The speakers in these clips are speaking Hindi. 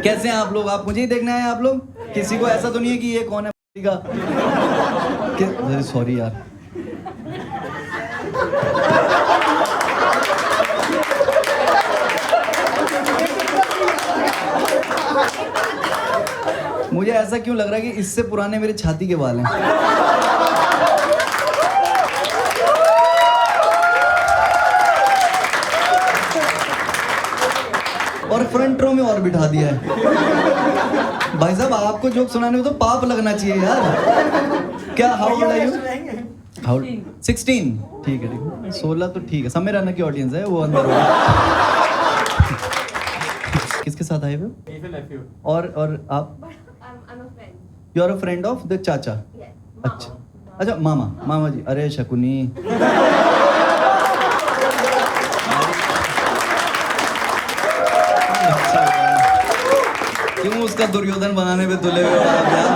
कैसे हैं आप लोग? आप मुझे ही देखने आए हैं आप लोग? किसी को ऐसा तो नहीं है कि ये कौन है का? सॉरी यार। मुझे ऐसा क्यों लग रहा है कि इससे पुराने मेरे छाती के बाल हैं। और फ्रंट रो में और बिठा दिया है। भाई साहब आपको जोक सुनाने में तो पाप लगना चाहिए यार। क्या how old are you? How 16? ठीक है 16 तो ठीक है। समय राना की ऑडियंस है वो अंदर किसके साथ आए हुए? और आप? You are a friend of the chacha? अच्छा मामा जी। अरे शकुनी क्यों उसका दुर्योधन बनाने पे तुले हुए आप यार?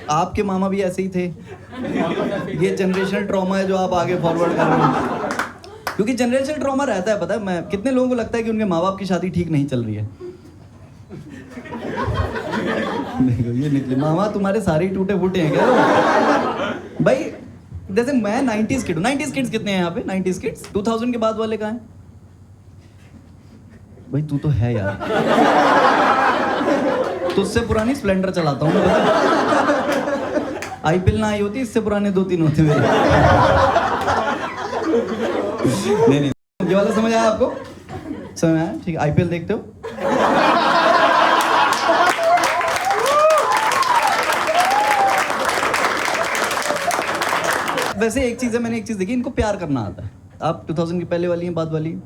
आपके मामा भी ऐसे ही थे। ये जनरेशनल ट्रॉमा है जो आप आगे फॉरवर्ड कर रहे हो। क्योंकि जनरेशनल ट्रॉमा रहता है, पता है मैं कितने लोगों को लगता है कि उनके माँ बाप की शादी ठीक नहीं चल रही है। देखो ये निकले मामा तुम्हारे सारे टूटे फूटे हैं क्या भाई? जैसे मैं 90s किड हूँ। 90s किड्स कितने हैं यहाँ पे? 90s किड्स 2000 के बाद वाले कहाँ हैं भाई? तू तो है यार। तुझसे पुरानी स्प्लेंडर चलाता हूँ आईपीएल ना आई होती इससे पुराने 2-3 होते मेरे। नहीं ये वाला समझ आया आपको? समझ आया? ठीक है। आईपीएल देखते हो? वैसे एक चीज है, मैंने एक चीज देखी, इनको प्यार करना आता है। आप 2000 की पहले वाली हैं बाद वाली?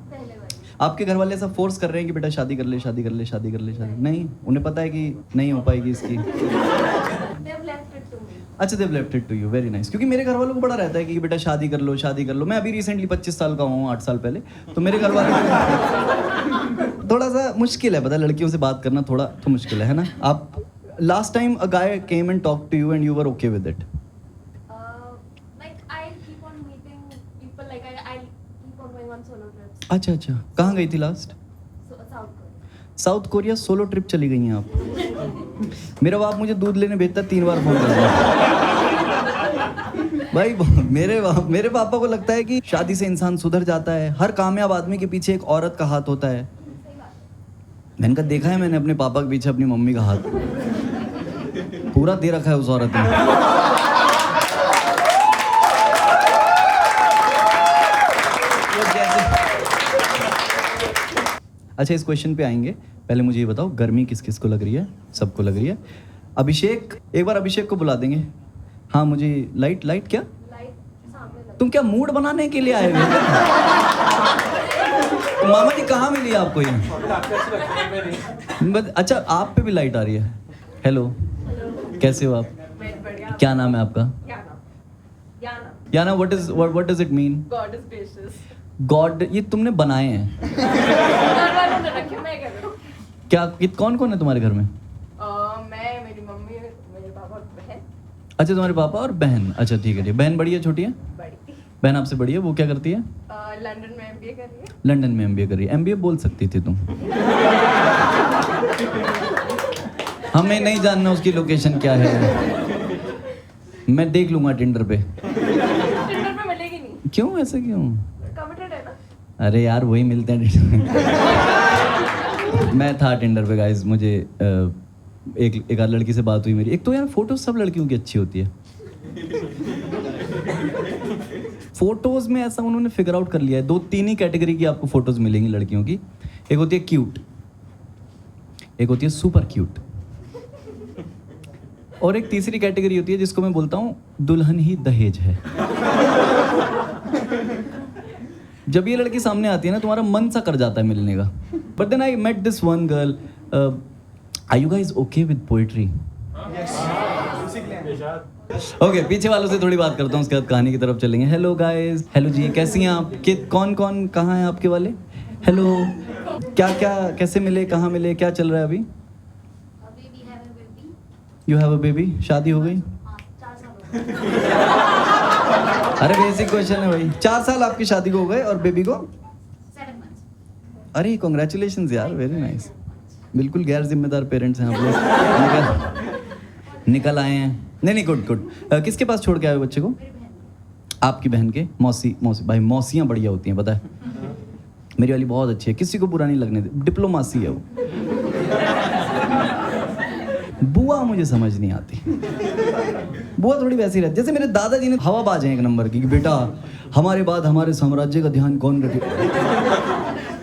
आपके घर वाले ऐसा फोर्स कर रहे हैं कि बेटा शादी कर ले शादी कर ले शादी कर ले शादी? नहीं, उन्हें पता है कि नहीं हो पाएगी इसकी। अच्छा they've left it to you, very nice. क्योंकि मेरे घर वालों को बड़ा रहता है कि बेटा शादी कर लो शादी कर लो। मैं अभी रिसेंटली 25 साल का हूँ, 8 साल पहले। तो मेरे घर वाले थोड़ा सा मुश्किल है, पता है लड़कियों से बात करना थोड़ा तो मुश्किल है ना? आप last time a guy came and talk to you and you were okay with it? अच्छा कहाँ गई थी last? South Korea solo trip चली गई हैं आप? मेरा बाप मुझे दूध लेने भेजता 3 बार फोन करता भाई। मेरे पापा को लगता है कि शादी से इंसान सुधर जाता है। हर कामयाब आदमी के पीछे एक औरत का हाथ होता है। मैंने कहा देखा है मैंने अपने पापा के पीछे अपनी मम्मी का हाथ पूरा दे रखा है उस औरत ने। अच्छा इस क्वेश्चन पे आएंगे, पहले मुझे ये बताओ गर्मी किस किस को लग रही है? सबको लग रही है। अभिषेक, एक बार अभिषेक को बुला देंगे। हाँ मुझे लाइट क्या तुम क्या मूड बनाने के लिए आए हुए? तो मामा जी कहाँ मिली आपको ये? अच्छा आप पे भी लाइट आ रही है। हेलो कैसे हो आप? क्या नाम है आपका? Yana. What does it mean? God is gracious. God ये तुमने बनाए हैं? क्या कौन कौन है तुम्हारे घर में? मैं, मेरी मम्मी, मेरे पापा और बहन। अच्छा तुम्हारे पापा और बहन। अच्छा ठीक है। बहन बड़ी है छोटी है? बड़ी। बहन आपसे बड़ी है। वो क्या करती है? लंदन में एमबीए कर रही है। लंदन में एमबीए कर रही है। एमबीए बोल सकती थी तुम। हमें नहीं जानना उसकी लोकेशन क्या है। मैं देख लूंगा टिंडर पे। टिंडर पे मिलेगी नहीं। क्यों ऐसा क्यों? कमिटेड है ना। अरे यार वही मिलते हैं। मैं था टिंडर पे गाइस। मुझे एक आध लड़की से बात हुई मेरी। एक तो यार फोटोज सब लड़कियों की अच्छी होती है। फोटोज में ऐसा उन्होंने फिगर आउट कर लिया है 2-3 ही कैटेगरी की आपको फोटोज मिलेंगी लड़कियों की। एक होती है क्यूट, एक होती है सुपर क्यूट, और एक तीसरी कैटेगरी होती है जिसको मैं बोलता हूँ दुल्हन ही दहेज है। जब ये लड़की सामने आती है ना तुम्हारा मन सा कर जाता है मिलने का। But then I met this one girl. Are you guys okay with poetry? Okay पीछे वालों से थोड़ी बात करता हूँ, उसके बाद कहानी की तरफ चलेंगे। Hello guys. हेलो जी कैसी हैं आप? कौन कौन कहाँ हैं आपके वाले? हेलो क्या कैसे मिले, कहाँ मिले, क्या चल रहा है अभी? You have a baby? शादी हो गई? 4 साल हो गए। अरे बेसिक क्वेश्चन है भाई। 4 साल आपकी शादी को हो गए और बेबी को? 7 months। अरे कॉन्ग्रेचुलेशंस यार, वेरी नाइस। बिल्कुल गैर जिम्मेदार पेरेंट्स हैं आप लोग। निकल आए हैं। नहीं गुड गुड। किसके पास छोड़ के आए हो बच्चे को? आपकी बहन के। मौसी भाई, मौसियाँ बढ़िया होती हैं पता है। मेरी वाली बहुत अच्छी है, किसी को बुरा नहीं लगने दे, डिप्लोमासी है वो। बुआ मुझे समझ नहीं आती। बुआ थोड़ी वैसी रहती जैसे मेरे दादाजी ने हवाबाज हैं एक नंबर की कि बेटा हमारे बाद हमारे साम्राज्य का ध्यान कौन रखे।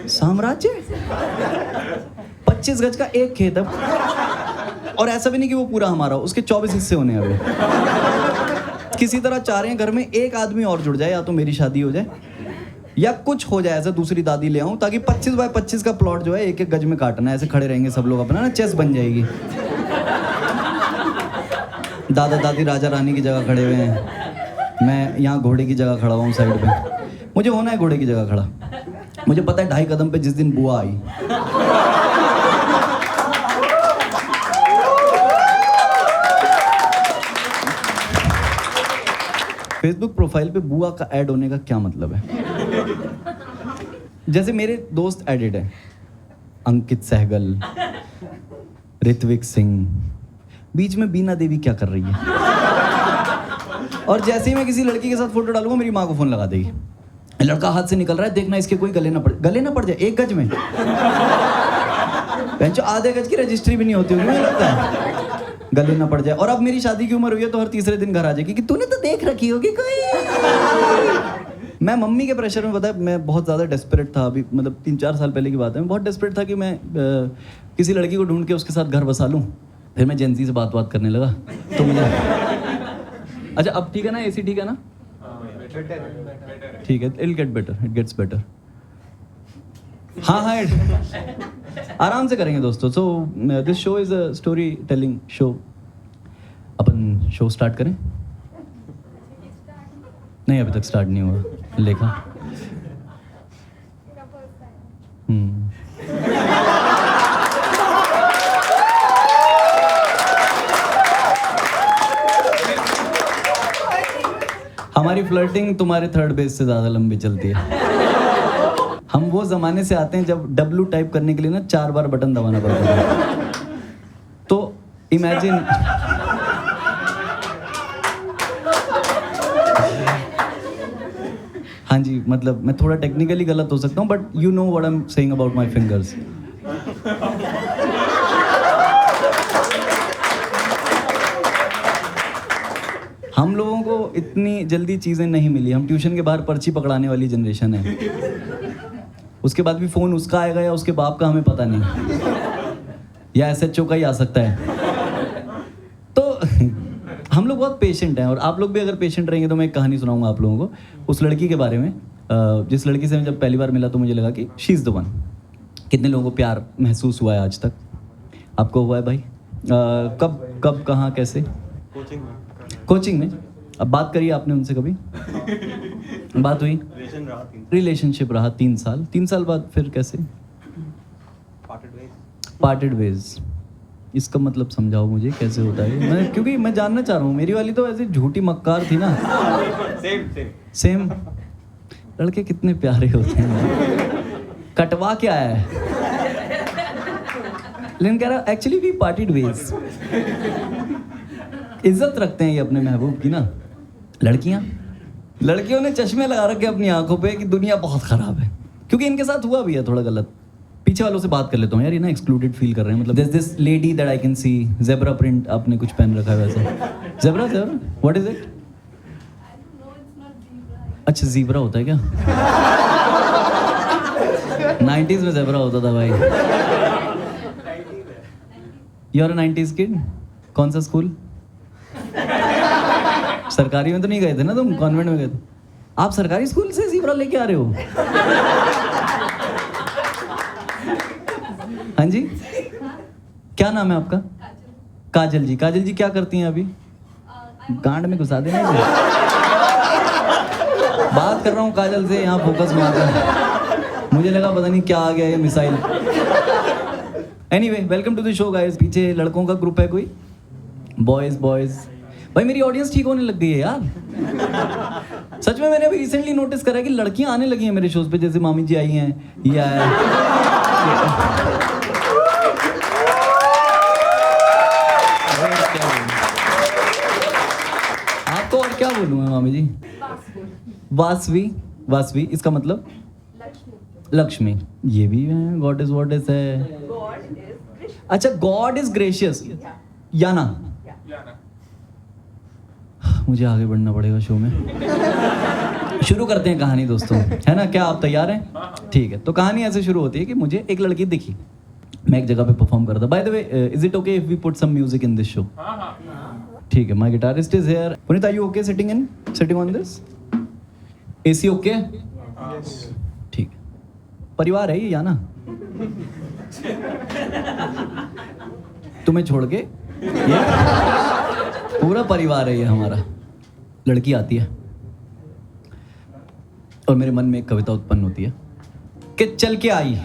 साम्राज्य 25 गज का एक खेत है, और ऐसा भी नहीं कि वो पूरा हमारा हो, उसके 24 हिस्से होने हैं अभी। किसी तरह चाह रहे हैं घर में एक आदमी और जुड़ जाए, या तो मेरी शादी हो जाए या कुछ हो जाए ऐसा, दूसरी दादी ले आऊं, ताकि 25 बाय 25 का प्लॉट जो है एक एक गज में काटना है। ऐसे खड़े रहेंगे सब लोग, अपना ना चेस बन जाएगी। दादा दादी राजा रानी की जगह खड़े हुए हैं, मैं यहाँ घोड़े की जगह खड़ा हुआ हूँ साइड पे। मुझे होना है घोड़े की जगह खड़ा। मुझे पता है 2.5 कदम पे जिस दिन बुआ आई, फेसबुक प्रोफाइल पे बुआ का ऐड होने का क्या मतलब है? जैसे मेरे दोस्त एडिड हैं, अंकित सहगल, ऋत्विक सिंह, बीच में बीना देवी क्या कर रही है? और जैसे ही मैं किसी लड़की के साथ फोटो डालूंगा मेरी माँ को फोन लगा देगी, लड़का हाथ से निकल रहा है, देखना इसके कोई गले ना पड़ जाए 1 गज में। बेंचो आधे गज की रजिस्ट्री भी नहीं होती होगी मुझे लगता है, गले ना पड़ जाए। और अब मेरी शादी की उम्र हुई है तो हर तीसरे दिन घर आ जाएगी कि तूने तो देख रखी होगी कोई। मैं मम्मी के प्रेशर में, पता है मैं बहुत ज़्यादा डेस्परेट था अभी, मतलब 3-4 साल पहले की बात है। मैं बहुत डेस्परेट था कि मैं किसी लड़की को ढूंढ के उसके साथ घर बसा लूँ। फिर मैं जेंजी से बात करने लगा तो मुझे अच्छा अब ठीक है ना, एसी ठीक है ना? ठीक है, it get better, it gets better. हाँ आराम से करेंगे दोस्तों। So this show is a story telling show. अपन शो स्टार्ट करें? नहीं अभी तक स्टार्ट नहीं हुआ, लेखा। हमारी फ्लर्टिंग तुम्हारे थर्ड बेस से ज़्यादा लंबी चलती है। हम वो ज़माने से आते हैं जब W टाइप करने के लिए ना 4 बार बटन दबाना पड़ता है। तो इमेजिन हाँ जी, मतलब मैं थोड़ा टेक्निकली गलत हो सकता हूँ, but you know what I am saying about my fingers. हम लोगों को इतनी जल्दी चीज़ें नहीं मिली। हम ट्यूशन के बाहर पर्ची पकड़ाने वाली जनरेशन है। उसके बाद भी फ़ोन उसका आएगा या उसके बाप का हमें पता नहीं, या SHO का ही आ सकता है। तो हम लोग बहुत पेशेंट हैं, और आप लोग भी अगर पेशेंट रहेंगे तो मैं एक कहानी सुनाऊंगा आप लोगों को उस लड़की के बारे में, जिस लड़की से मैं जब पहली बार मिला तो मुझे लगा कि शी इज़ द वन। कितने लोगों को प्यार महसूस हुआ है आज तक? आपको हुआ है भाई? कब कहाँ कैसे? कोचिंग में। अब बात करिए आपने उनसे कभी? बात हुई? रिलेशनशिप रहा 3 साल। 3 साल बाद फिर कैसे? Parted ways. इसका मतलब समझाओ मुझे कैसे होता है? मैं क्योंकि मैं जानना चाह रहा हूँ। मेरी वाली तो ऐसी झूठी मक्कार थी ना। सेम। लड़के कितने प्यारे होते हैं। कटवा क्या है? लेकिन कह रहा एक्चुअली वी पार्टेड वेज। इज्जत रखते हैं ये अपने महबूब की ना। लड़कियों ने चश्मे लगा रखे अपनी आंखों पे कि दुनिया बहुत खराब है, क्योंकि इनके साथ हुआ भी है थोड़ा गलत। पीछे वालों से बात कर लेता हूँ यार, ये ना एक्सक्लूडेड फील कर रहे हैं। मतलब this lady that I can see, zebra print आपने कुछ पहन रखा है वैसे। Zebra what is it? अच्छा ज़ीब्रा होता है क्या? 90s में ज़ेब्रा होता था भाई। You are a 90s kid? कौन सा स्कूल? सरकारी में तो नहीं गए थे ना तुम, कॉन्वेंट में गए थे। आप सरकारी स्कूल से ज़ीब्रा लेके आ रहे हो? हाँ जी, क्या नाम है आपका? काजल जी। काजल जी क्या करती हैं अभी? गांड में घुसा देना इसे। बात कर रहा हूँ काजल से, यहाँ फोकस में आकर मुझे लगा पता नहीं क्या आ गया ये missile. Anyway, welcome to the show guys. पीछे लड़कों का ग्रुप है कोई? बॉयज भाई मेरी ऑडियंस ठीक होने लग गई है यार। सच में मैंने अभी रिसेंटली नोटिस करा है कि लड़कियां आने लगी हैं मेरे शोज पे, जैसे मामी जी आई हैं, या क्या बोलूँ मैं मामी जी? वासवी, वासवी इसका मतलब लक्ष्मी। लक्ष्मी। ये भी है, गॉड इज वॉट इज है। गॉड इज अच्छा, गॉड इज ग्रेशियस। याना, मुझे आगे बढ़ना पड़ेगा शो में। शुरू करते हैं कहानी दोस्तों, है ना? क्या आप तैयार हैं? ठीक है, तो कहानी ऐसे शुरू होती है कि मुझे एक लड़की दिखी, मैं एक जगह पे परफॉर्म कर रहा था। By the way, is it okay if we put some music in this show? ठीक है, my guitarist is here. Puneet, are you okay sitting on this? AC okay? ठीक है, परिवार है ये या ना? तुम्हें छोड़ के ये पूरा परिवार है ये हमारा। लड़की आती है और मेरे मन में एक कविता उत्पन्न होती है कि चल के आई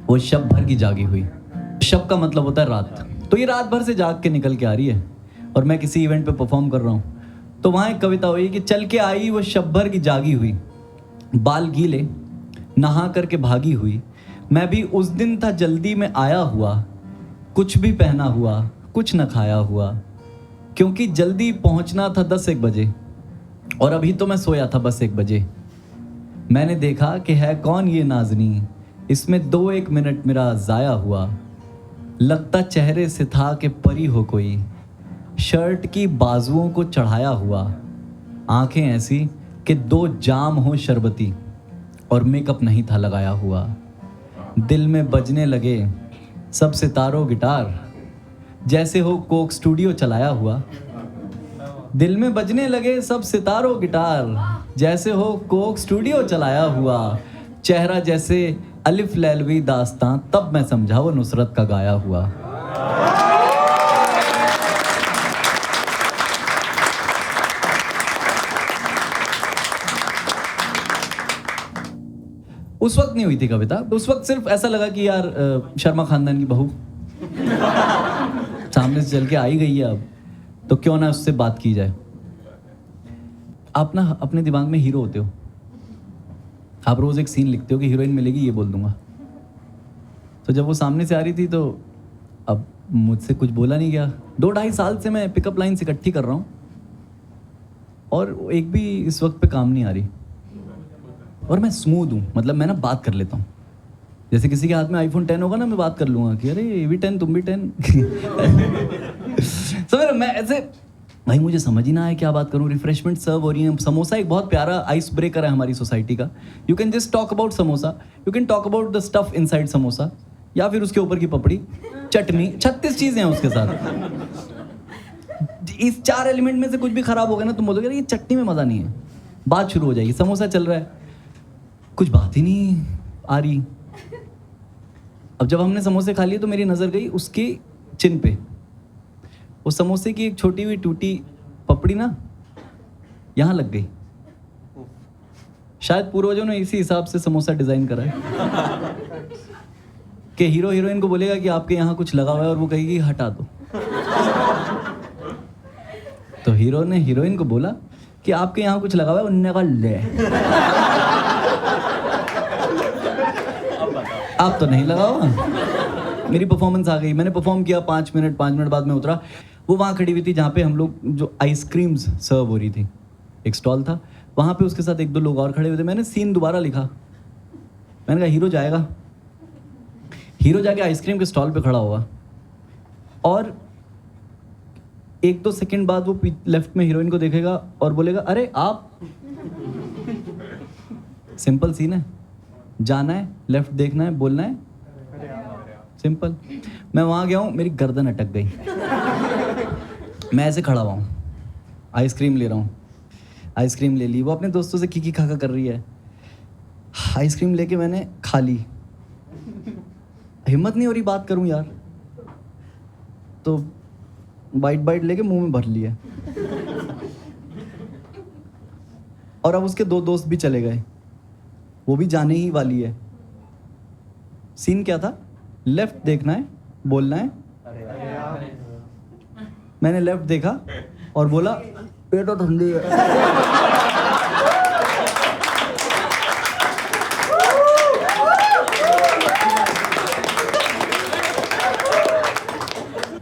वो शब भर की जागी हुई। शब का मतलब होता है रात, तो ये रात भर से जाग के निकल के आ रही है और मैं किसी इवेंट पे परफॉर्म कर रहा हूँ, तो वहाँ एक कविता हुई कि चल के आई वो शब भर की जागी हुई, बाल गीले नहा करके भागी हुई, मैं भी उस दिन था जल्दी में आया हुआ, कुछ भी पहना हुआ कुछ न खाया हुआ, क्योंकि जल्दी पहुंचना था 10-1 बजे और अभी तो मैं सोया था बस 1 बजे। मैंने देखा कि है कौन ये नाज़नी, इसमें 2-1 मिनट मेरा ज़ाया हुआ, लगता चेहरे से था कि परी हो कोई, शर्ट की बाजुओं को चढ़ाया हुआ, आंखें ऐसी कि 2 जाम हो शरबती और मेकअप नहीं था लगाया हुआ, दिल में बजने लगे सब सितारों गिटार, जैसे हो कोक स्टूडियो चलाया हुआ, दिल में बजने लगे सब सितारों गिटार, जैसे हो कोक स्टूडियो चलाया हुआ, चेहरा जैसे अलिफ लैलवी दास्तां, तब मैं समझा वो नुसरत का गाया हुआ। उस वक्त नहीं हुई थी कविता, उस वक्त सिर्फ ऐसा लगा कि यार शर्मा खानदान की बहू सामने से चल के आई गई है, अब तो क्यों ना उससे बात की जाए। आप ना अपने दिमाग में हीरो होते हो, आप रोज एक सीन लिखते हो कि हीरोइन मिलेगी ये बोल दूंगा, तो जब वो सामने से आ रही थी तो अब मुझसे कुछ बोला नहीं गया। 2-2.5 साल से मैं पिकअप लाइन्स इकट्ठी कर रहा हूँ और एक भी इस वक्त पे काम नहीं आ रही, और मैं स्मूथ हूँ, मतलब मैं ना बात कर लेता हूँ, जैसे किसी के हाथ में iPhone 10 होगा ना, मैं बात कर लूँगा कि अरे ये भी 10 तुम भी 10। समझ मैं ऐसे, भाई मुझे समझ ही ना आए क्या बात करूँ, रिफ्रेशमेंट सर्व हो रही है, समोसा एक बहुत प्यारा आइस ब्रेकर है हमारी सोसाइटी का, you can just talk about samosa, you can talk about the stuff inside samosa, या फिर उसके ऊपर की पपड़ी, चटनी, 36 चीज़ें हैं उसके साथ। इस 4 एलिमेंट में से कुछ भी खराब हो गया ना, तुम बोलोगे ये चटनी में मज़ा नहीं है, बात शुरू हो जाएगी। समोसा चल रहा है, कुछ बात ही नहीं आ रही। अब जब हमने समोसे खा लिए तो मेरी नज़र गई उसके चिन पे, उस समोसे की एक छोटी हुई टूटी पपड़ी ना यहाँ लग गई। शायद पूर्वजों ने इसी हिसाब से समोसा डिज़ाइन करा है कि हीरो हीरोइन को बोलेगा कि आपके यहाँ कुछ लगा हुआ है और वो कहेगी हटा दो, तो हीरो ने हीरोइन को बोला कि आपके यहाँ कुछ लगा हुआ है, उन्होंने कहा ले। आप तो नहीं लगा हुआ। मेरी परफॉर्मेंस आ गई, मैंने परफॉर्म किया 5 मिनट बाद मैं उतरा। वो वहाँ खड़ी हुई थी जहाँ पे हम लोग जो आइसक्रीम्स सर्व हो रही थी, एक स्टॉल था वहाँ पे, उसके साथ 1-2 लोग और खड़े हुए थे। मैंने सीन दोबारा लिखा, मैंने कहा हीरो जाएगा, हीरो जाके आइसक्रीम के स्टॉल पे खड़ा होगा और 1-2 सेकंड बाद वो लेफ्ट में हीरोइन को देखेगा और बोलेगा अरे आप। सिंपल सीन है, जाना है, लेफ्ट देखना है, बोलना है, सिंपल। मैं वहाँ गया हूँ, मेरी गर्दन अटक गई, मैं ऐसे खड़ा हुआ हूँ, आइसक्रीम ले रहा हूँ, आइसक्रीम ले ली, वो अपने दोस्तों से खी खाका कर रही है, आइसक्रीम लेके मैंने खा ली, हिम्मत नहीं हो रही बात करूँ यार, तो बाइट लेके मुंह में भर लिया। और अब उसके 2 दोस्त भी चले गए, वो भी जाने ही वाली है। सीन क्या था, लेफ्ट देखना है, बोलना है। मैंने लेफ्ट देखा और बोला पेट तो ठंडी है।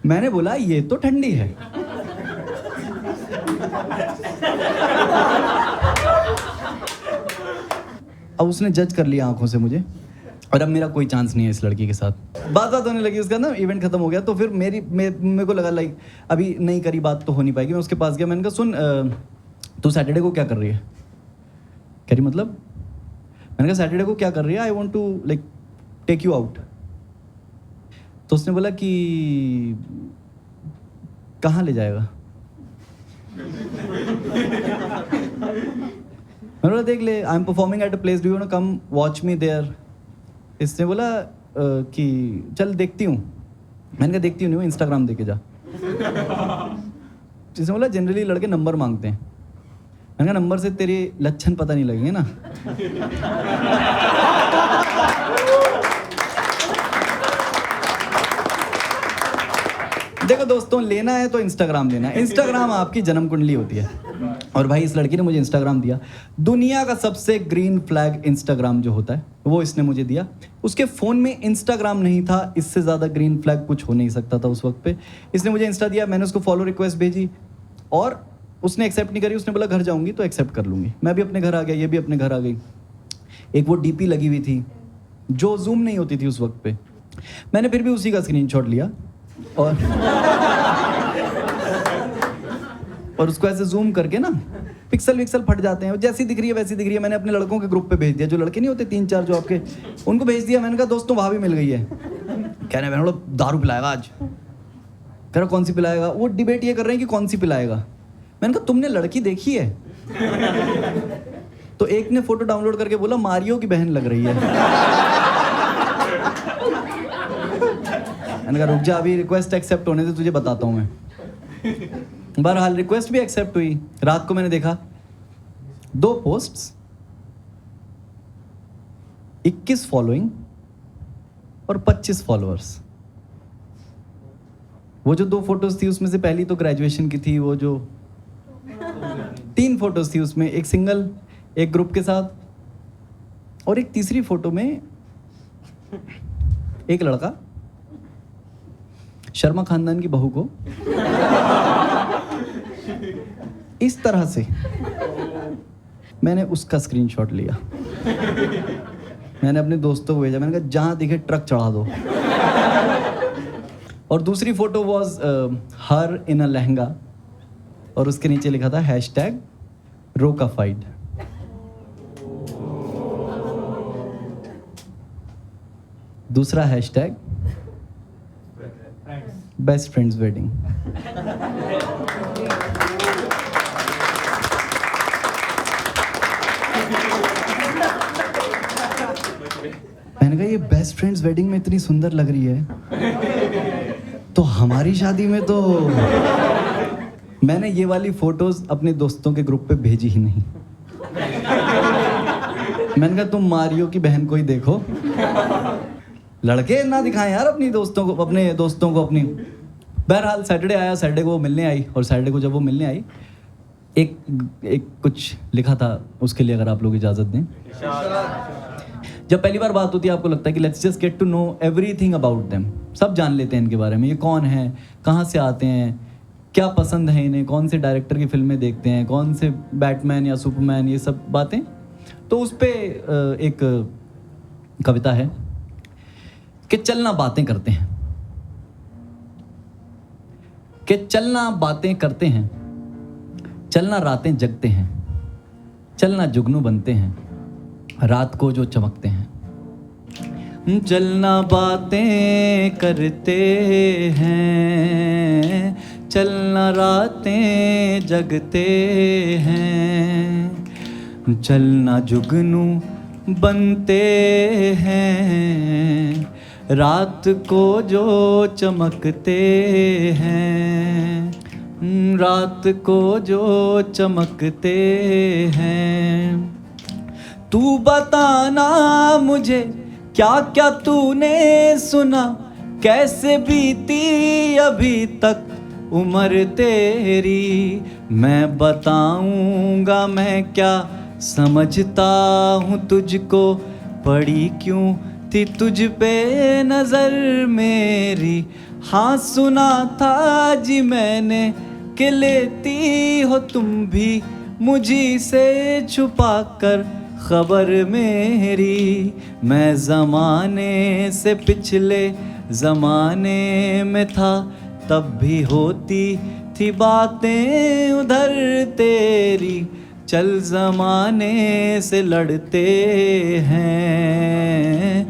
मैंने बोला ये तो ठंडी है। अब उसने जज कर लिया आंखों से मुझे, और अब मेरा कोई चांस नहीं है इस लड़की के साथ। बात होने लगी, उसका ना इवेंट खत्म हो गया, तो फिर मेरे को लगा लाइक अभी नहीं करी बात तो हो नहीं पाएगी। मैं उसके पास गया, मैंने कहा सुन तू सैटरडे को क्या कर रही है? कह रही मतलब? मैंने कहा सैटरडे को क्या कर रही है, I want to like take you out. तो उसने बोला कि कहाँ ले जाएगा? मैंने बोला देख ले, I am performing at a place, do you want to come watch me there? इसने बोला कि चल देखती हूँ। मैंने कहा देखती हूँ नहीं, इंस्टाग्राम देके जा। इसने बोला जनरली लड़के नंबर मांगते हैं। मैंने कहा नंबर से तेरे लक्षण पता नहीं लगेंगे ना। देखो दोस्तों, लेना है तो इंस्टाग्राम लेना है। इंस्टाग्राम आपकी जन्म कुंडली होती है, और भाई इस लड़की ने मुझे इंस्टाग्राम दिया। दुनिया का सबसे ग्रीन फ्लैग इंस्टाग्राम जो होता है वो इसने मुझे दिया। उसके फ़ोन में इंस्टाग्राम नहीं था, इससे ज़्यादा ग्रीन फ्लैग कुछ हो नहीं सकता था उस वक्त पे। इसने मुझे इंस्टा दिया, मैंने उसको फॉलो रिक्वेस्ट भेजी और उसने एक्सेप्ट नहीं करी। उसने बोला घर जाऊँगी तो एक्सेप्ट कर लूँगी। मैं भी अपने घर आ गया, ये भी अपने घर आ गई। एक वो डीपी लगी हुई थी जो जूम नहीं होती थी उस वक्त पे। मैंने फिर भी उसी का स्क्रीनशॉट लिया और उसको ऐसे जूम करके ना पिक्सल विक्सल फट जाते हैं, जैसी दिख रही है वैसी दिख रही है। मैंने अपने लड़कों के ग्रुप पे भेज दिया, जो लड़के नहीं होते 3-4 जो आपके, उनको भेज दिया। मैंने कहा दोस्तों वहाँ भी मिल गई है। कह रहे हैं दारू पिलाएगा आज। कह रहा कौन सी पिलाएगा? वो डिबेट ये कर रहे हैं कि कौन सी पिलाएगा। मैंने कहा तुमने लड़की देखी है? तो एक ने फोटो डाउनलोड करके बोला मारियो की बहन लग रही है। मैंने कहा रुक जा, अभी रिक्वेस्ट एक्सेप्ट होने से तुझे बताता हूँ मैं। बहरहाल रिक्वेस्ट भी एक्सेप्ट हुई। रात को मैंने देखा 2 पोस्ट्स, 21 फॉलोइंग और 25 फॉलोअर्स। वो जो 2 फोटोज थी उसमें से पहली तो ग्रेजुएशन की थी, वो जो 3 फोटोज थी उसमें एक सिंगल, एक ग्रुप के साथ, और एक तीसरी फोटो में एक लड़का शर्मा खानदान की बहू को इस तरह से, मैंने उसका स्क्रीनशॉट लिया। मैंने अपने दोस्तों को भेजा, मैंने कहा जहां दिखे ट्रक चढ़ा दो। और दूसरी फोटो वाज हर इन अ लहंगा, और उसके नीचे लिखा था #रोकाफाइड। दूसरा हैशटैग बेस्ट फ्रेंड्स वेडिंग। मैंने कहा ये बेस्ट फ्रेंड्स वेडिंग में इतनी सुंदर लग रही है तो हमारी शादी में तो। मैंने ये वाली फोटोज अपने दोस्तों के ग्रुप पे भेजी ही नहीं। मैंने कहा तुम मारियो की बहन को ही देखो, लड़के ना दिखाएं यार अपने दोस्तों को अपनी। बहरहाल सैटरडे आया, सैटरडे को वो मिलने आई, और सैटरडे को जब वो मिलने आई एक कुछ लिखा था उसके लिए, अगर आप लोग इजाज़त दें। जब पहली बार बात होती है आपको लगता है कि let's just get to know everything about them. सब जान लेते हैं इनके बारे में, ये कौन है, कहाँ से आते हैं, क्या पसंद है इन्हें, कौन से डायरेक्टर की फिल्में देखते हैं, कौन से बैटमैन या सुपरमैन, ये सब बातें। तो उस पर एक कविता है कि चलना बातें करते हैं, कि चलना बातें करते हैं, चलना रातें जगते हैं, चलना जुगनू बनते हैं, रात को जो चमकते हैं। चलना बातें करते हैं, चलना रातें जगते हैं, चलना जुगनू बनते हैं, रात को जो चमकते हैं, रात को जो चमकते हैं। तू बताना मुझे क्या क्या तूने सुना, कैसे बीती अभी तक उम्र तेरी, मैं बताऊंगा मैं क्या समझता हूँ तुझको, पड़ी क्यों थी तुझ पे नजर मेरी। हाँ सुना था जी मैंने कि लेती हो तुम भी मुझी से छुपा कर खबर मेरी। मैं ज़माने से पिछले ज़माने में था, तब भी होती थी बातें उधर तेरी। चल ज़माने से लड़ते हैं,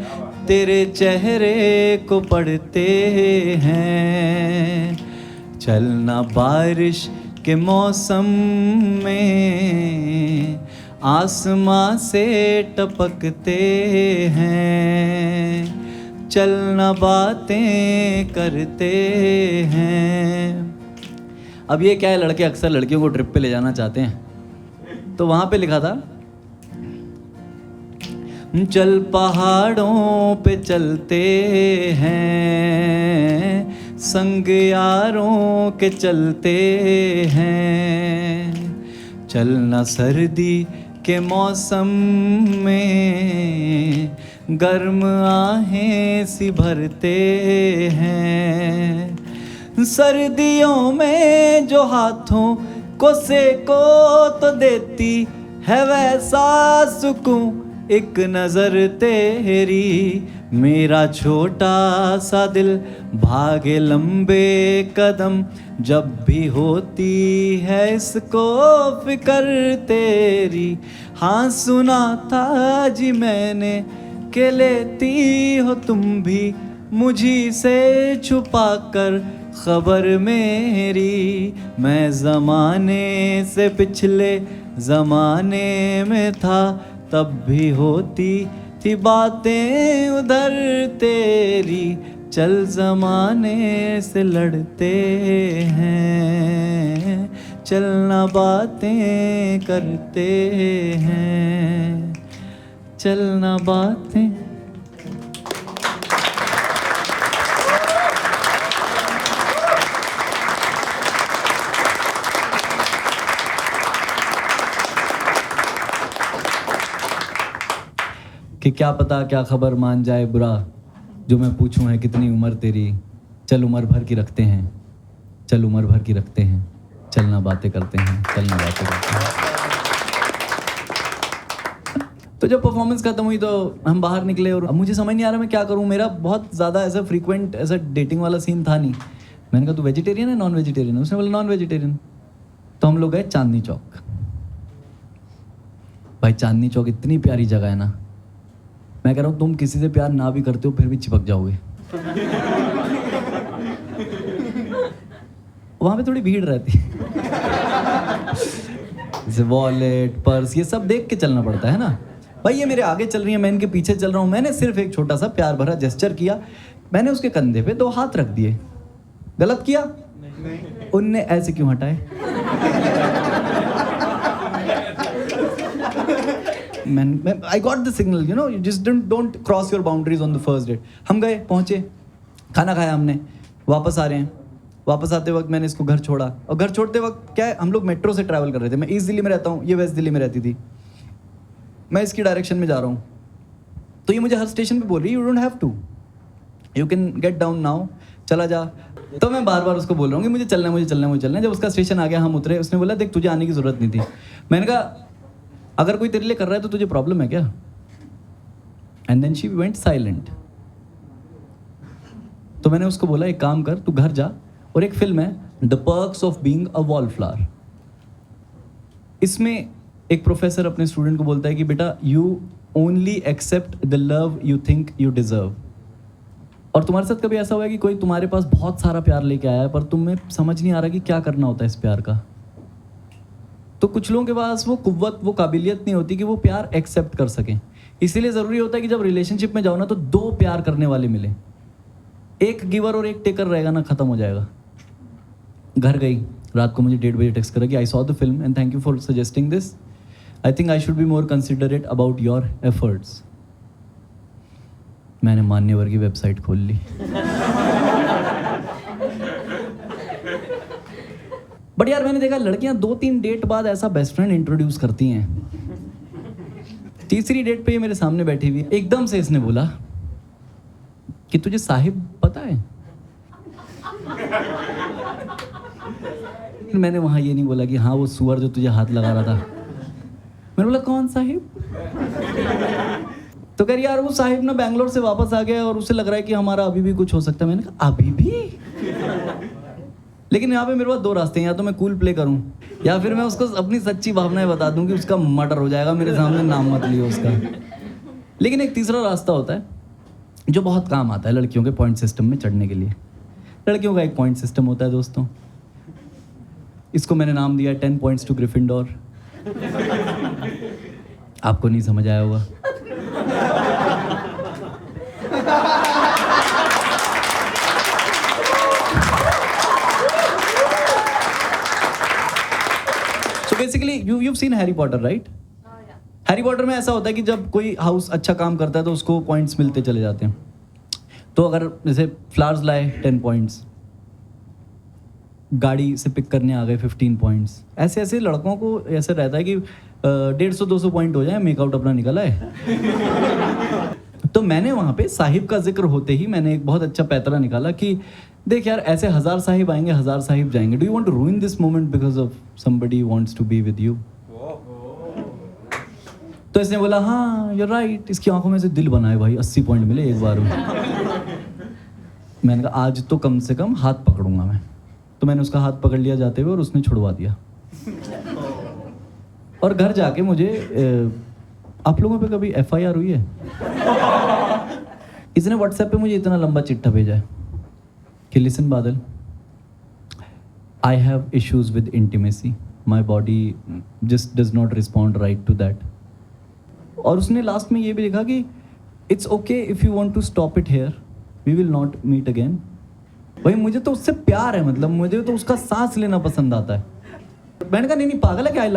तेरे चेहरे को पढ़ते हैं। चलना बारिश के मौसम में आसमां से टपकते हैं। चलना बातें करते हैं। अब ये क्या है, लड़के अक्सर लड़कियों को ट्रिप पे ले जाना चाहते हैं, तो वहाँ पे लिखा था, चल पहाड़ों पे चलते हैं, संग यारों के चलते हैं। चलना सर्दी के मौसम में गर्म आहें सी भरते हैं। सर्दियों में जो हाथों को सेको तो देती है वैसा सुकून एक नजर तेरी। मेरा छोटा सा दिल भागे लंबे कदम, जब भी होती है इसको फिक्र तेरी। हाँ सुना था जी मैंने के लेती हो तुम भी मुझी से छुपा कर खबर मेरी। मैं ज़माने से पिछले ज़माने में था, तब भी होती थी बातें उधर तेरी। चल ज़माने से लड़ते हैं, चलना बातें करते हैं। चलना बातें। कि क्या पता क्या खबर मान जाए बुरा, जो मैं पूछूं है कितनी उम्र तेरी। चल उम्र भर की रखते हैं, चल उम्र भर की रखते हैं। चलना बातें करते हैं, चलना बातें करते हैं। तो जब परफॉर्मेंस खत्म हुई तो हम बाहर निकले और अब मुझे समझ नहीं आ रहा मैं क्या करूं। मेरा बहुत ज़्यादा ऐसा फ्रीक्वेंट ऐसा डेटिंग वाला सीन था नहीं। मैंने कहा तू वेजिटेरियन है नॉन वेजिटेरियन है? उसने बोला नॉन वेजिटेरियन। तो हम लोग गए चांदनी चौक। भाई चांदनी चौक इतनी प्यारी जगह है ना, मैं कह रहा हूँ तुम किसी से प्यार ना भी करते हो फिर भी चिपक जाओगे। वहाँ पे थोड़ी भीड़ रहती है, जैसे वॉलेट पर्स ये सब देख के चलना पड़ता है ना। भाई ये मेरे आगे चल रही है, मैं इनके पीछे चल रहा हूँ। मैंने सिर्फ एक छोटा सा प्यार भरा जेस्चर किया, मैंने उसके कंधे पे 2 हाथ रख दिए। गलत किया? नहीं। उनने ऐसे क्यों हटाए? I got the signal, you know, you just don't cross your boundaries on the first date. हम गए, पहुंचे, खाना खाया हमने, वापस आ रहे हैं। वापस आते वक्त मैंने इसको घर छोड़ा, और घर छोड़ते वक्त क्या है, हम लोग मेट्रो से ट्रैवल कर रहे थे। मैं ईस्ट दिल्ली में रहता हूँ, ये वेस्ट दिल्ली में रहती थी। मैं इसकी डायरेक्शन में जा रहा हूँ, तो ये मुझे हर स्टेशन पे बोल रही है you don't have to, you can get down now, चला जा। तो मैं बार बार उसको बोल रहा हूँ कि मुझे चलना है, मुझे चलना है, मुझे चलना है। जब उसका स्टेशन आ गया, हम उतरे, उसने बोला देख तुझे आने की ज़रूरत नहीं थी। मैंने कहा अगर कोई तेरे लिए कर रहा है तो तुझे प्रॉब्लम है क्या? And then she went silent. तो मैंने उसको बोला एक काम कर, तू घर जा, और एक फिल्म है the perks of being a wallflower. इसमें एक प्रोफेसर अपने स्टूडेंट को बोलता है कि बेटा you only accept the love you think you deserve. और तुम्हारे साथ कभी ऐसा हुआ है कि कोई तुम्हारे पास बहुत सारा प्यार लेके आया है पर तुम्हें समझ नहीं आ रहा कि क्या करना होता है इस प्यार का? तो कुछ लोगों के पास वो कुव्वत, वो काबिलियत नहीं होती कि वो प्यार एक्सेप्ट कर सकें। इसीलिए ज़रूरी होता है कि जब रिलेशनशिप में जाओ ना, तो 2 प्यार करने वाले मिले। एक गिवर और एक टेकर रहेगा ना, ख़त्म हो जाएगा। घर गई, रात को मुझे 1:30 बजे टेक्स्ट करा कि I saw the film and thank you for suggesting this, I think I should be more considerate about your efforts. मैंने मान्यवर की वेबसाइट खोल ली। बट यार मैंने देखा लड़कियां 2-3 डेट बाद ऐसा बेस्ट फ्रेंड इंट्रोड्यूस करती हैं। तीसरी डेट पे ये मेरे सामने बैठी हुई, एकदम से इसने बोला कि तुझे साहिब पता है? मैंने वहाँ ये नहीं बोला कि हाँ वो सुअर जो तुझे हाथ लगा रहा था। मैंने बोला कौन साहिब? तो कह रही यार वो साहिब ना बैंगलोर से वापस आ गया और उसे लग रहा है कि हमारा अभी भी कुछ हो सकता है। मैंने कहा अभी भी? लेकिन यहाँ पे मेरे पास दो रास्ते हैं, या तो मैं कूल प्ले करूँ या फिर मैं उसको अपनी सच्ची भावनाएं बता दूँ कि उसका मर्डर हो जाएगा मेरे सामने, नाम मत लियो उसका। लेकिन एक तीसरा रास्ता होता है जो बहुत काम आता है लड़कियों के पॉइंट सिस्टम में चढ़ने के लिए। लड़कियों का एक पॉइंट सिस्टम होता है दोस्तों, इसको मैंने नाम दिया 10 पॉइंट्स टू ग्रिफिंडोर। आपको नहीं समझ आया होगा। So basically you've seen Harry Potter, right? Harry Potter में ऐसा होता है कि जब कोई हाउस अच्छा काम करता है तो उसको पॉइंट्स मिलते चले जाते हैं। तो अगर जैसे फ्लावर्स लाए 10 पॉइंट्स, गाड़ी से पिक करने आ गए 15 पॉइंट्स, ऐसे ऐसे लड़कों को ऐसे रहता है कि 150-200 पॉइंट हो जाए, मेकआउट अपना निकला है। तो मैंने वहाँ पे साहिब का जिक्र होते ही मैंने एक बहुत अच्छा पैतरा निकाला कि देख यार ऐसे 1000 साहिब आएंगे, 1000 साहिब जाएंगे। Do you want to ruin this moment because of somebody wants to be with you? तो इसने बोला हाँ यू राइट। इसकी आंखों में से दिल बनाए भाई, 80 पॉइंट मिले एक बार में। मैंने कहा आज तो कम से कम हाथ पकड़ूंगा मैं। तो मैंने उसका हाथ पकड़ लिया जाते हुए और उसने छुड़वा दिया। और घर जाके मुझे आप लोगों पे कभी FIR हुई है? इसने व्हाट्सएप पे मुझे इतना लंबा चिट्ठा भेजा है कि listen Badal, I have issues with intimacy, my body just does not respond right to that. और उसने लास्ट में ये भी लिखा कि it's okay if you want to stop it here, we will not meet again. भाई मुझे तो उससे प्यार है, मतलब मुझे तो उसका सांस लेना पसंद आता है। मैंने कहा नहीं पागल है क्या, I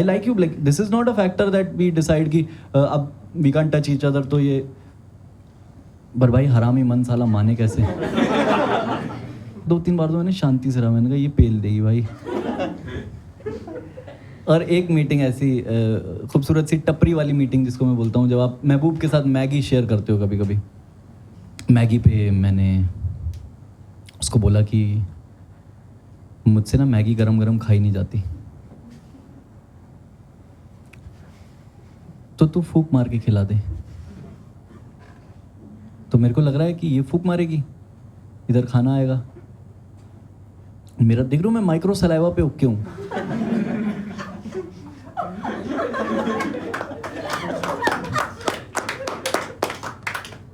like you like this is not a factor that we decide कि अब we can touch each other. तो ये पर भाई हरामी मन साला माने कैसे? 2-3 बार तो मैंने शांति से रहा, मैंने कहा ये पेल देगी भाई। और एक मीटिंग ऐसी खूबसूरत सी टपरी वाली मीटिंग जिसको मैं बोलता हूँ, जब आप महबूब के साथ मैगी शेयर करते हो कभी कभी। मैगी पे मैंने उसको बोला कि मुझसे ना मैगी गरम गरम खाई नहीं जाती, तो तू फूंक मार के खिला दे। तो मेरे को लग रहा है कि ये फूंक मारेगी, इधर खाना आएगा। मेरा देख रहा हूं मैं माइक्रो सलाइवा पे ओके हूं।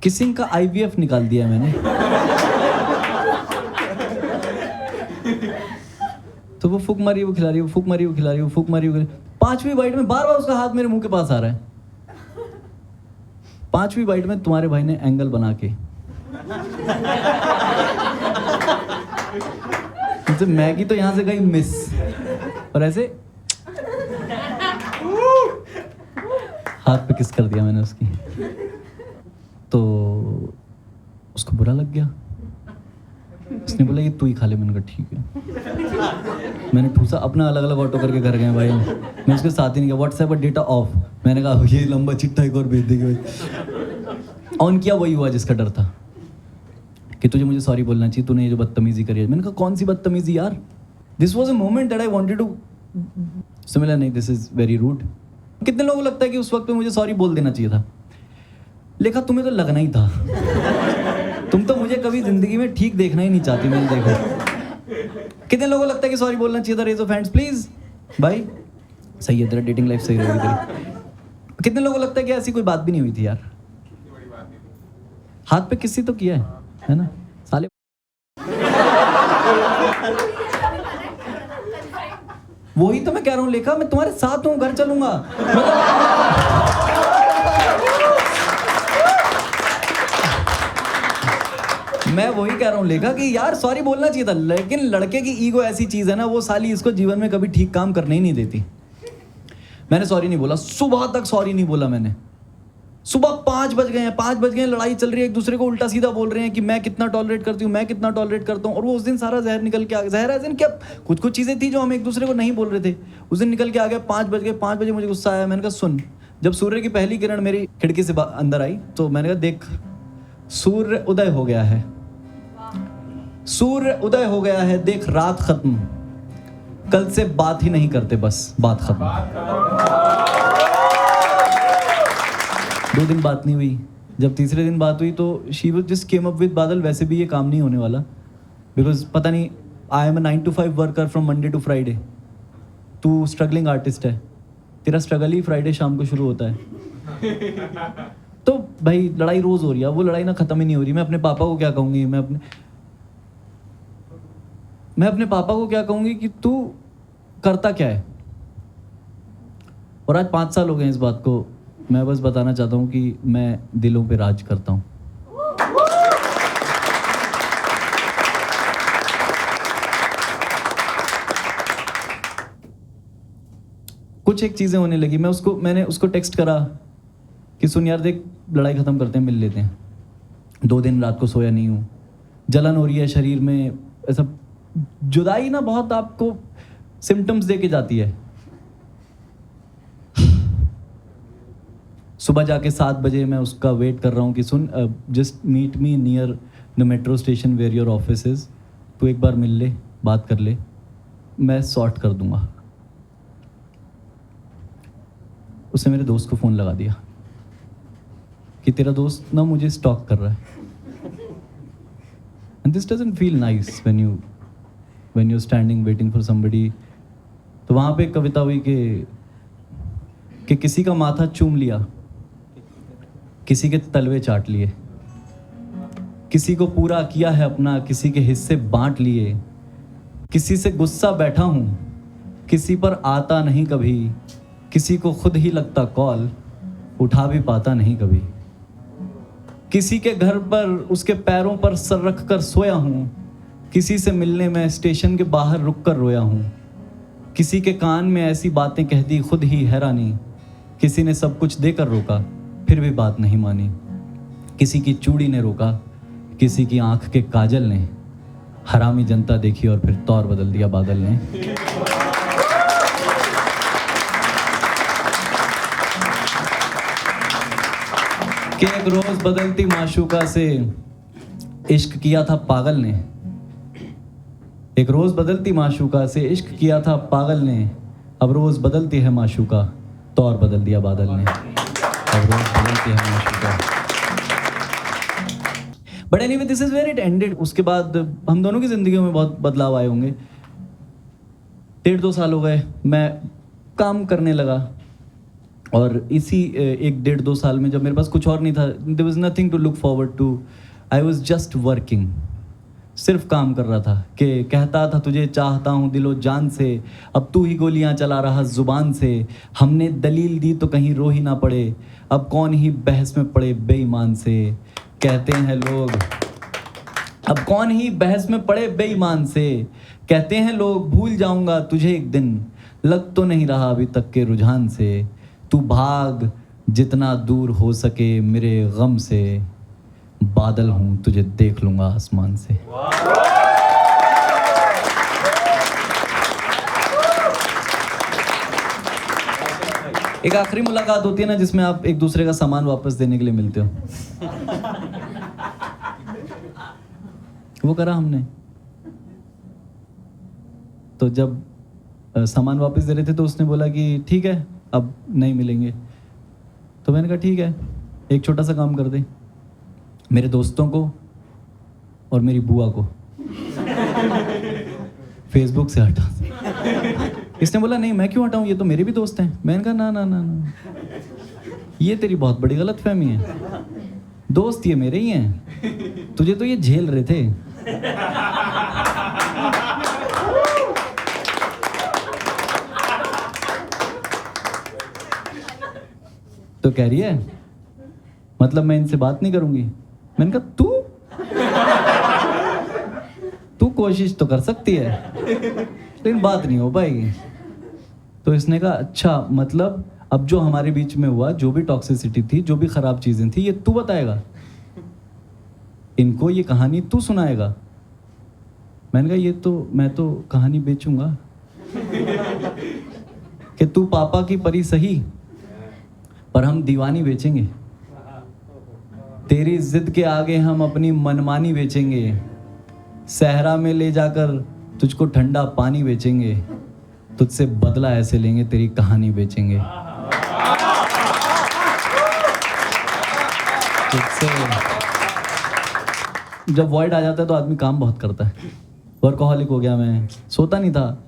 किसिंग का IVF निकाल दिया मैंने। तो वो फूंक मारी वो खिला रही, वो फूंक मारी वो खिला रही, वो फूंक मारी वो खिला। 5वीं बाइट में बार बार उसका हाथ मेरे मुंह के पास आ रहा है। 5वीं बाइट में तुम्हारे भाई ने एंगल बना के तो मैगी तो यहां से गई मिस, और ऐसे हाथ पे किस कर दिया मैंने उसकी। तो उसको बुरा लग गया, उसने बोला ये तू ही खा ले। मैंने कहा ठीक है। मैंने ठूसा, अपना अलग अलग ऑटो करके घर गए भाई। मैं उसके साथ ही नहीं गया। व्हाट्सएप पर डेटा ऑफ। मैंने कहा ये लंबा चिट्ठा एक और भेज देगी भाई। ऑन किया, वही हुआ जिसका डर था कि तुझे मुझे सॉरी बोलना चाहिए, तूने ये जो बदतमीजी करी है। मैंने कहा कौन सी बदतमीजी यार, this was a moment that I wanted to. मिला नहीं, दिस इज वेरी रूड। कितने लोगों को लगता है कि उस वक्त पे मुझे सॉरी बोल देना चाहिए था, लेकिन तुम्हें तो लगना ही था। तुम तो मुझे कभी जिंदगी में ठीक देखना ही नहीं चाहती। मैंने देखो कितने लोगों को लगता है कि सॉरी बोलना चाहिए था। Raise of hands please. भाई सही है, तेरा डेटिंग लाइफ सही रहेगी तेरी। कितने लोगों को लगता है कि ऐसी कोई बात भी नहीं हुई थी यार, हाथ पे किसी तो किया है ना साले। वही तो मैं कह रहा हूँ लेखा, मैं तुम्हारे साथ हूँ, घर चलूंगा। मैं वही कह रहा हूँ लेखा कि यार सॉरी बोलना चाहिए था, लेकिन लड़के की ईगो ऐसी चीज है ना, वो साली इसको जीवन में कभी ठीक काम करने ही नहीं देती। मैंने सॉरी नहीं बोला, सुबह तक सॉरी नहीं बोला मैंने। सुबह 5 बज गए हैं, 5 बज गए हैं, लड़ाई चल रही है, एक दूसरे को उल्टा सीधा बोल रहे हैं कि मैं कितना टॉलरेट करती हूँ, मैं कितना टॉलरेट करता हूँ। और वो उस दिन सारा जहर निकल के आ गया। जहर ऐसे क्या, कुछ कुछ चीज़ें थी जो हम एक दूसरे को नहीं बोल रहे थे, उस दिन निकल के आ गया। 5 बज गए, 5 बजे मुझे गुस्सा आया। मैंने कहा सुन, जब सूर्य की पहली किरण मेरी खिड़की से अंदर आई तो मैंने कहा देख सूर्य उदय हो गया है, सूर्य उदय हो गया है, देख रात खत्म। कल से बात ही नहीं करते, बस बात खत्म। 2 दिन बात नहीं हुई। जब तीसरे दिन बात हुई तो she was just came up with बादल, वैसे भी ये काम नहीं होने वाला, बिकॉज पता नहीं, I am a 9 to 5 worker from Monday to Friday. तू स्ट्रगलिंग आर्टिस्ट है, तेरा स्ट्रगल ही फ्राइडे शाम को शुरू होता है। तो भाई लड़ाई रोज हो रही है, वो लड़ाई ना खत्म ही नहीं हो रही। मैं अपने पापा को क्या कहूँगी, मैं अपने पापा को क्या कहूँगी कि तू करता क्या है। और आज 5 साल हो गए इस बात को। मैं बस बताना चाहता हूँ कि मैं दिलों पे राज करता हूँ। कुछ एक चीज़ें होने लगी, मैंने उसको टेक्स्ट करा कि सुन यार देख, लड़ाई ख़त्म करते हैं, मिल लेते हैं। 2 दिन रात को सोया नहीं हूँ, जलन हो रही है शरीर में, ऐसा जुदाई ना बहुत आपको सिम्टम्स दे के जाती है। सुबह जाके 7 बजे मैं उसका वेट कर रहा हूँ कि सुन, just meet me near the metro station where your office is. तू एक बार मिल ले, बात कर ले, मैं सॉर्ट कर दूंगा। उसने मेरे दोस्त को फ़ोन लगा दिया कि तेरा दोस्त ना मुझे स्टॉक कर रहा है। And this doesn't feel nice when you standing waiting for somebody. तो वहाँ पे एक कविता हुई कि किसी का माथा चूम लिया, किसी के तलवे चाट लिए, किसी को पूरा किया है अपना, किसी के हिस्से बांट लिए, किसी से गुस्सा बैठा हूँ, किसी पर आता नहीं कभी, किसी को खुद ही लगता कॉल, उठा भी पाता नहीं कभी, किसी के घर पर उसके पैरों पर सर रख कर सोया हूँ, किसी से मिलने में स्टेशन के बाहर रुक कर रोया हूँ, किसी के कान में ऐसी बातें कह दी खुद ही हैरानी, किसी ने सब कुछ देकर रोका फिर भी बात नहीं मानी, किसी की चूड़ी ने रोका, किसी की आंख के काजल ने, हरामी जनता देखी और फिर तौर बदल दिया बादल ने। कि एक रोज बदलती माशूका से इश्क किया था पागल ने, एक रोज बदलती माशूका से इश्क किया था पागल ने, अब रोज बदलती है माशूका तो और बदल दिया बादल ने, अब रोज बदलती है माशूका। But anyway this is where it ended. उसके बाद हम दोनों की जिंदगियों में बहुत बदलाव आए होंगे। 1.5-2 साल हो गए, मैं काम करने लगा, और इसी 1-1.5-2 साल में जब मेरे पास कुछ और नहीं था, there was nothing to look forward to, I was just working, सिर्फ काम कर रहा था। कि कहता था तुझे चाहता हूँ दिलो जान से, अब तू ही गोलियाँ चला रहा जुबान से, हमने दलील दी तो कहीं रो ही ना पड़े, अब कौन ही बहस में पड़े बेईमान से, कहते हैं लोग अब कौन ही बहस में पड़े बेईमान से, कहते हैं लोग भूल जाऊंगा तुझे एक दिन, लग तो नहीं रहा अभी तक के रुझान से, तू भाग जितना दूर हो सके मेरे गम से, बादल हूं तुझे देख लूंगा आसमान से। एक आखिरी मुलाकात होती है ना जिसमें आप एक दूसरे का सामान वापस देने के लिए मिलते हो, वो करा हमने। तो जब सामान वापस दे रहे थे तो उसने बोला कि ठीक है अब नहीं मिलेंगे। तो मैंने कहा ठीक है, एक छोटा सा काम कर दे, मेरे दोस्तों को और मेरी बुआ को फेसबुक से हटा दे। इसने बोला नहीं मैं क्यों हटाऊं, ये तो मेरे भी दोस्त हैं। मैंने कहा ना ना ना ना, ये तेरी बहुत बड़ी गलतफहमी है, दोस्त ये मेरे ही हैं, तुझे तो ये झेल रहे थे। तो कह रही है मतलब मैं इनसे बात नहीं करूंगी। मैंने कहा तू कोशिश तो कर सकती है लेकिन बात नहीं हो पाएगी। तो इसने कहा अच्छा मतलब अब जो हमारे बीच में हुआ, जो भी टॉक्सिसिटी थी, जो भी खराब चीजें थी, ये तू बताएगा, इनको ये कहानी तू सुनाएगा। मैंने कहा ये तो मैं तो कहानी बेचूंगा कि तू पापा की परी सही पर हम दीवानी बेचेंगे, तेरी जिद के आगे हम अपनी मनमानी बेचेंगे, सहरा में ले जाकर तुझको ठंडा पानी बेचेंगे, तुझसे बदला ऐसे लेंगे, तेरी कहानी बेचेंगे। तुझसे जब वॉइड आ जाता है तो आदमी काम बहुत करता है। वर्कहॉलिक हो गया मैं, सोता नहीं था,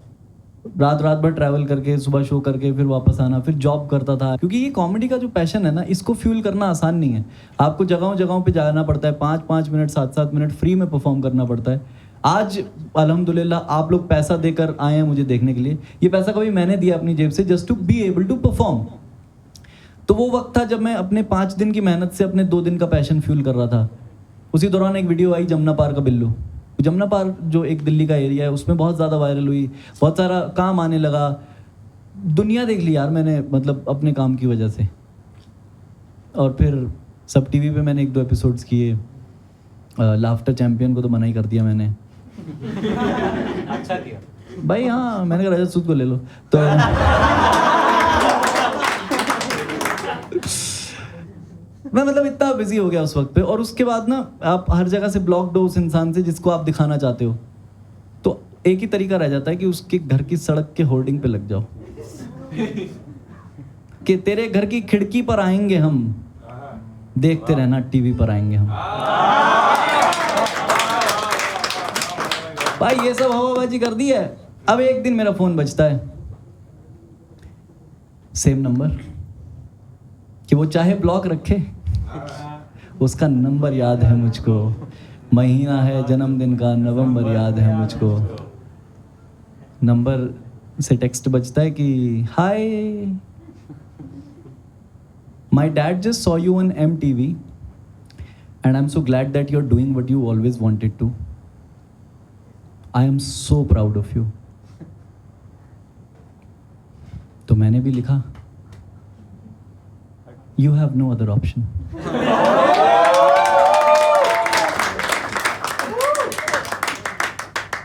रात रात भर ट्रैवल करके सुबह शो करके फिर वापस आना, फिर जॉब करता था। क्योंकि ये कॉमेडी का जो पैशन है ना, इसको फ्यूल करना आसान नहीं है। आपको जगहों जगहों पे जाना पड़ता है, 5-5 मिनट 7-7 मिनट फ्री में परफॉर्म करना पड़ता है। आज अल्हम्दुलिल्लाह आप लोग पैसा देकर आए हैं मुझे देखने के लिए। ये पैसा कभी मैंने दिया अपनी जेब से, just to be able to perform. तो वो वक्त था जब मैं अपने 5 दिन की मेहनत से अपने 2 दिन का पैशन फ्यूल कर रहा था। उसी दौरान एक वीडियो आई जमुना पार का बिल्लू। जमुना पार जो एक दिल्ली का एरिया है, उसमें बहुत ज़्यादा वायरल हुई, बहुत सारा काम आने लगा, दुनिया देख ली यार मैंने, मतलब अपने काम की वजह से। और फिर सब टीवी पे मैंने 1-2 एपिसोड्स किए। लाफ्टर चैंपियन को तो मना ही कर दिया मैंने। अच्छा किया भाई, हाँ, मैंने कहा रजत सूद को ले लो। तो मैं मतलब इतना बिजी हो गया उस वक्त पे। और उसके बाद ना आप हर जगह से ब्लॉक्ड हो उस इंसान से जिसको आप दिखाना चाहते हो, तो एक ही तरीका रह जाता है कि उसके घर की सड़क के होर्डिंग पे लग जाओ कि तेरे घर की खिड़की पर आएंगे हम, देखते रहना टीवी पर आएंगे हम। भाई ये सब हवाबाजी कर दी है। अब एक दिन मेरा फोन बजता है, सेम नंबर, कि वो चाहे ब्लॉक रखे, उसका नंबर याद है मुझको, महीना है जन्मदिन का नवंबर याद है मुझको। नंबर से टेक्स्ट बजता है कि hi, my dad just saw you on MTV and I am so glad that you are doing what you always wanted to. I am so proud of you. तो मैंने भी लिखा, you have no other option.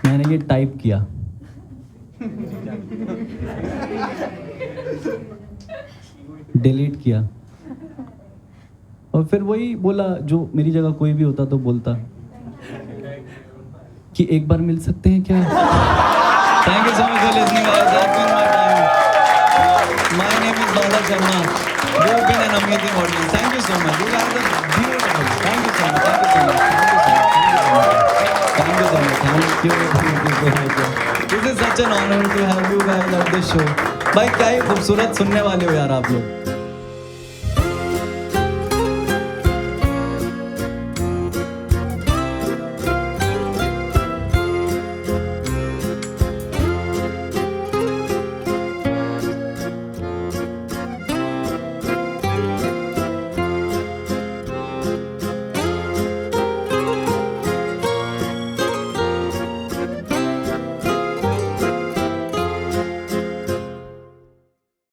मैंने ये टाइप किया, डिलीट किया, और फिर वही बोला जो मेरी जगह कोई भी होता तो बोलता कि एक बार मिल सकते हैं क्या। Thank you so much for listening guys, that's been my time. My name is Bala Sharma. You have been an amazing audience. Thank you so much, you guys are beautiful. Thank you so much, thank you so much, thank you so much. This is such an honour to have you guys at this show. भाई क्या ही खूबसूरत सुनने वाले हो यार आप लोग।